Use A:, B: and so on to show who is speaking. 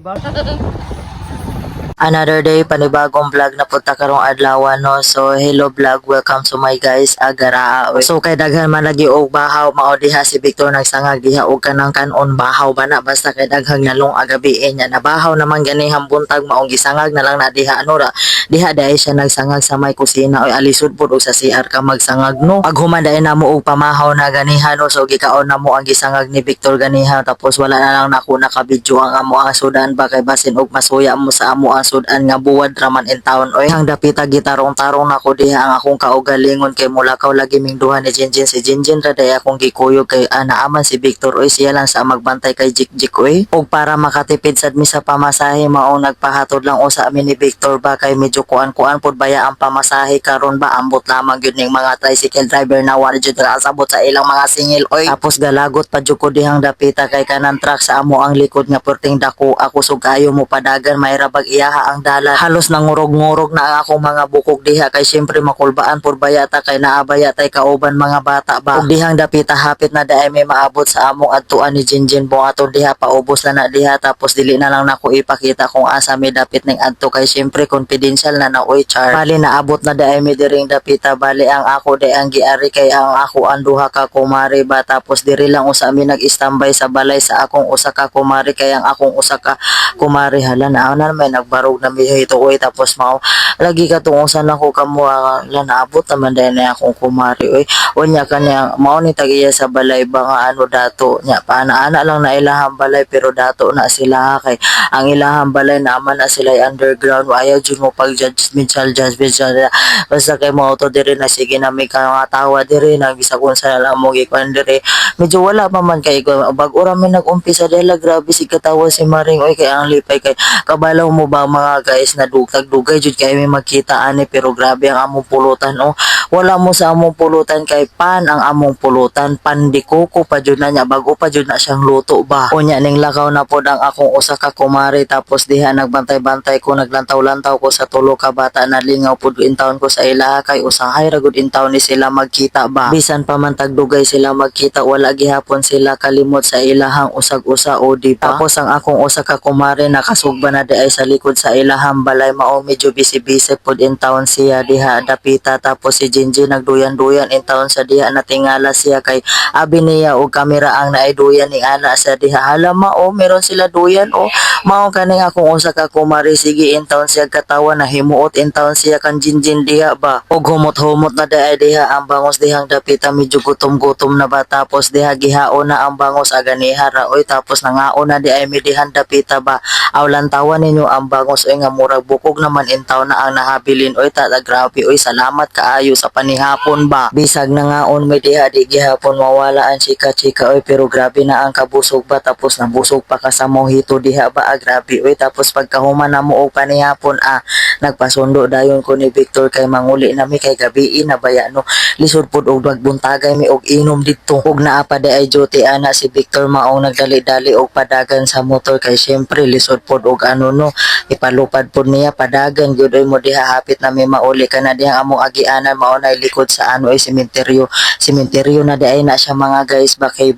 A: ba?
B: Another day, panibagong vlog na punta karong adlaw no. So hello vlog, welcome to my guys Agaraa. So kay daghan man lagi og bahaw mao diha si Victor nagsangag diha og kanang kanon bahaw bana basta kay daghang nalong agabi nya nabahaw naman ganihang buntag maong gisangag na lang na diha ano ra. Diha dai siya nagsangag sa may kusina oy alisod pud og sa CR ka magsangag no. Paghuman dai na mo og pamahaw na ganiha no. So gikaon na mo ang gisangag ni Victor ganiha tapos wala na lang nako nakabidyo ang amo ang sudan ba kay basin og masuya mo sa amo ang sudan nga buwad raman in town oy hang dapita gitarong tarong nako diha ang akong kaugalingon kay mulakaw lagi ming duha ni Jinjin si Jinjin ra day akong gikuyog kay anaaman si Victor oy siya lang sa magbantay kay Jikjik oy ug para makatipid sad mi sa pamasahe maong nagpahatod lang usa mi ni Victor ba kay medyo kuan-kuan pud baya ang pamasahe karon ba ambot lamang gyud ning mga tricycle driver na wala jud asabot sa ilang mga singil oy tapos galagot pa jud ko dihang dapita kay kanang truck sa amo ang likod nga perting dako ako sugayo mo padagan may rabag iyaha ang dalan halos nangurog-ngurog na ang akong mga bukog diha kay syempre makulbaan pud bayata kay naabaya tay kauban mga bata ba ug dihang dapita hapit na daay may maabot sa among adtuan ni Jinjin buhaton diha paubos na diha tapos dili na lang nako ipakita kung asa may dapit ning adto kay syempre confidential na oy char bali naabot na daay may diring dapita bali ang ako day ang giari kay ang ako ang duha ka kumari ba tapos diri lang usa mi nag-standby sa balay sa akong usa ka kumari kay ang akong usa ka kumari hala na may nagbarog na mi ito oy tapos mao lagi ka tungusan ako kamo la naabot naman dai na akong kumari oy unya kanya mao ni tagiya sa balay ba nga ano dato nya paana-ana lang na ilahang balay pero dato na sila kay ang ilahang balay naman na sila underground ayaw jud mo pag judgmental basta kay mo auto diri na sige na may tawa diri na bisakon sa lang mo gikuan diri medyo wala pa man kay bag-o ra mi nag-umpisa dela grabe si katawa si Maring oy kay ang lipay kay kabalaw mo ba mga guys na dugay jud kay may magkita ani pero grabe ang among pulutan oh wala mo sa among pulutan kay pan ang among pulutan pandikoko pa jud na nya bago pa jud na siyang luto ba unya ning lakaw na pod ang akong usa ka kumari tapos diha nagbantay-bantay ko naglantaw-lantaw ko sa tulo ka bata na lingaw pud in town ko sa ilaha kay usahay ra gud in town ni sila magkita ba bisan pa man tagdugay sila magkita wala gihapon sila kalimot sa ilahang usag-usa o di pa tapos ang akong usa ka kumari nakasugba na di ay sa likod sa ilahang balay mao medyo bisi-bisi pod in town siya diha dapita tapos si Jinjin nagduyan-duyan in town sa diha natingala siya kay abi niya og kamera ang naayduyan ning ana sa diha hala mao meron sila duyan o mao kaning akong usa ka kumari sige in town siya katawa na himuot in town siya kan Jinjin diha ba og humot-humot na daay diha ang bangos dihang dapita medyo gutom-gutom na ba tapos diha gihaon na ang bangos aganiha ra oy tapos nangaon na di ay midihan dapita ba awlan tawan ninyo ang bangos oy nga murag bukog naman in town na ang nahabilin oy grabe oy salamat kaayo sa panihapon ba bisag nangaon mi diha di gihapon mawala ang chika-chika oy pero grabe na ang kabusog ba tapos nabusog pa ka sa mojito diha ba grabe oy tapos pagkahuman na mo og panihapon nagpasundo dayon ko ni Victor kay manguli nami kay gabi na baya no lisod pud og magbuntagay mi og inom didto ug naa pa ay duty ana si Victor maong nagdali-dali og padagan sa motor kay syempre lisod pud og ano no ipalupad pud niya padagan gyud oy mo diha hapit na mi mauli kana diha among agianan mao na likod sa ano ay sementeryo na di ay na siya mga guys ba kay